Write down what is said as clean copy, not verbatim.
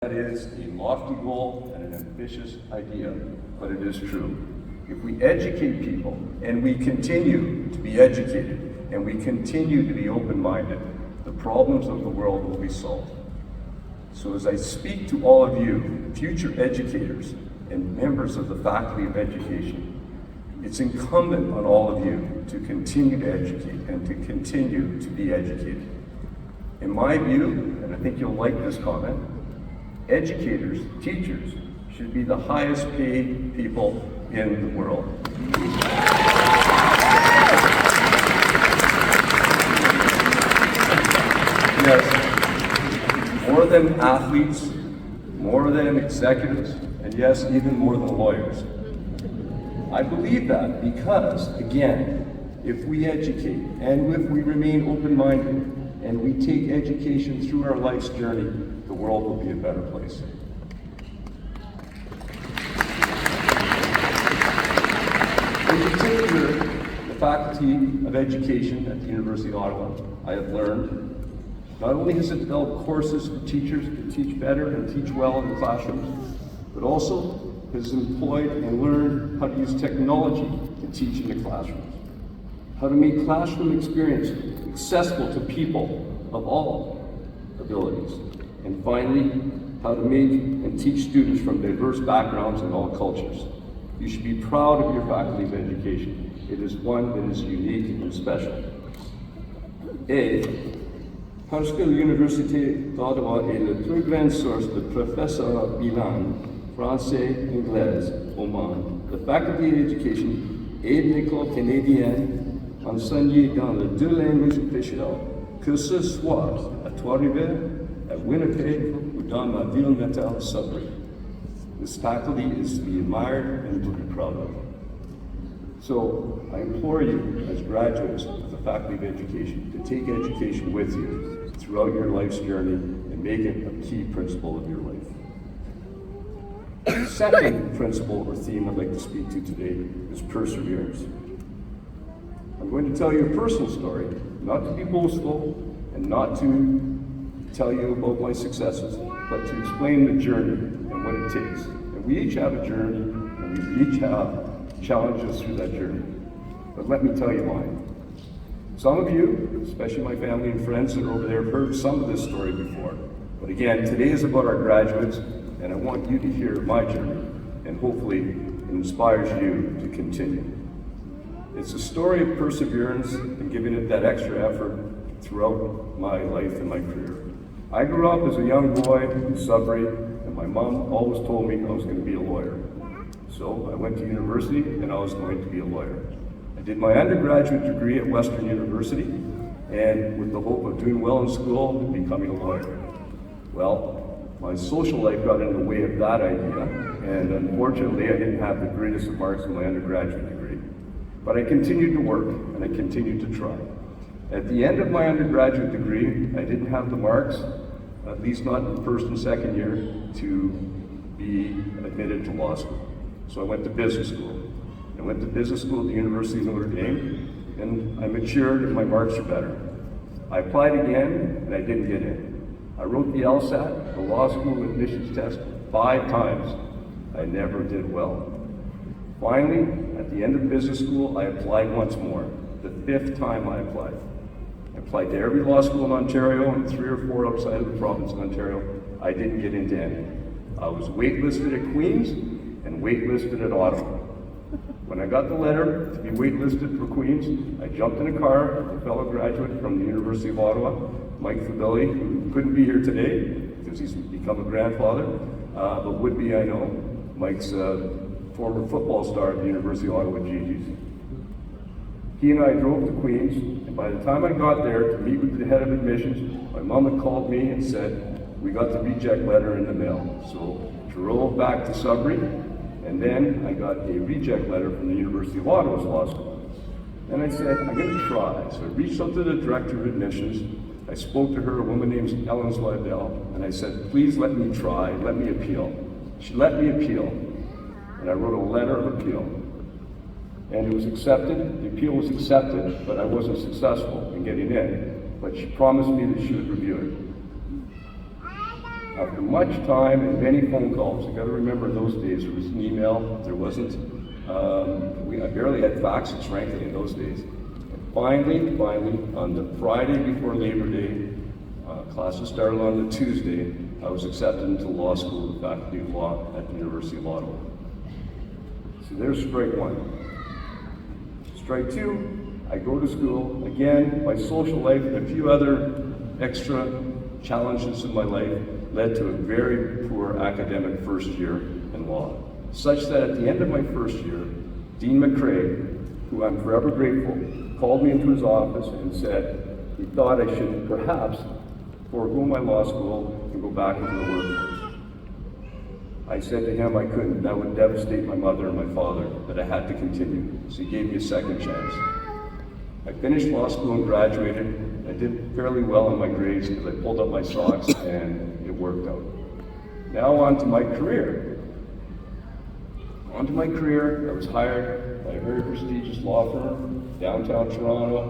That is a lofty goal and an ambitious idea, but it is true. If we educate people and we continue to be educated and we continue to be open-minded, the problems of the world will be solved. So as I speak to all of you, future educators and members of the Faculty of Education, it's incumbent on all of you to continue to educate and to continue to be educated. In my view, and I think you'll like this comment, educators, teachers, should be the highest paid people in the world. Yes, more than athletes, more than executives, and yes, even more than lawyers. I believe that because, again, if we educate and if we remain open-minded and we take education through our life's journey, the world will be a better place. In particular, the Faculty of Education at the University of Ottawa, I have learned, not only has it developed courses for teachers to teach better and teach well in the classrooms, but also has employed and learned how to use technology to teach in the classrooms, how to make classroom experience accessible to people of all abilities, and finally, how to make and teach students from diverse backgrounds and all cultures. You should be proud of your Faculty of Education. It is one that is unique and special. Et parce que l'Université d'Ottawa est la plus grande source de professeurs bilingues français-anglais au monde, the Faculty of Education est une école canadienne enseignée dans les deux langues officielles, que ce soit à Trois-Rivières, at Winnipeg, or dans ma ville natale, Sudbury. This faculty is to be admired and to be proud of. So I implore you, as graduates of the Faculty of Education, to take education with you throughout your life's journey and make it a key principle of your life. The second principle or theme I'd like to speak to today is perseverance. I'm going to tell you a personal story, not to be boastful and not to tell you about my successes, but to explain the journey and what it takes. And we each have a journey, and we each have challenges through that journey. But let me tell you mine. Some of you, especially my family and friends that are over there, have heard some of this story before. But again, today is about our graduates, and I want you to hear my journey, and hopefully it inspires you to continue. It's a story of perseverance and giving it that extra effort throughout my life and my career. I grew up as a young boy in Sudbury, and my mom always told me I was going to be a lawyer. So I went to university, and I was going to be a lawyer. I did my undergraduate degree at Western University, and with the hope of doing well in school and becoming a lawyer. Well, my social life got in the way of that idea, and unfortunately I didn't have the greatest of marks in my undergraduate degree. But I continued to work, and I continued to try. At the end of my undergraduate degree, I didn't have the marks, at least not in the first and second year, to be admitted to law school. So I went to business school. I went to business school at the University of Notre Dame, and I matured and my marks are better. I applied again, and I didn't get in. I wrote the LSAT, the law school admissions test, 5 times. I never did well. Finally, at the end of business school, I applied once more, the 5th time I applied. I applied to every law school in Ontario and 3 or 4 outside of the province of Ontario. I didn't get into any. I was waitlisted at Queen's and waitlisted at Ottawa. When I got the letter to be waitlisted for Queen's, I jumped in a car with a fellow graduate from the University of Ottawa, Mike Fabelli, who couldn't be here today because he's become a grandfather, but would be, I know. Mike's a former football star at the University of Ottawa, Gigi's. He and I drove to Queen's, and by the time I got there to meet with the head of admissions, my mom had called me and said, we got the reject letter in the mail. So drove back to Sudbury, and then I got a reject letter from the University of Ottawa's law school. And I said, I'm going to try. So I reached out to the director of admissions. I spoke to her, a woman named Ellen Slidell, and I said, please let me try, let me appeal. She let me appeal, and I wrote a letter of appeal. And it was accepted, the appeal was accepted, but I wasn't successful in getting in. But she promised me that she would review it. After much time and many phone calls, you got to remember in those days there was an email, there wasn't, I barely had faxes, frankly, in those days. And finally, on the Friday before Labor Day, classes started on the Tuesday, I was accepted into law school, the Faculty of Law at the University of Ottawa. So there's strike one. Strike two, I go to school. Again, my social life and a few other extra challenges in my life led to a very poor academic first year in law, such that at the end of my first year, Dean McCrae, who I'm forever grateful, called me into his office and said he thought I should perhaps forego my law school and go back into the workforce. I said to him I couldn't. That would devastate my mother and my father, that I had to continue. So he gave me a second chance. I finished law school and graduated. I did fairly well on my grades because I pulled up my socks and it worked out. Now on to my career. I was hired by a very prestigious law firm, downtown Toronto.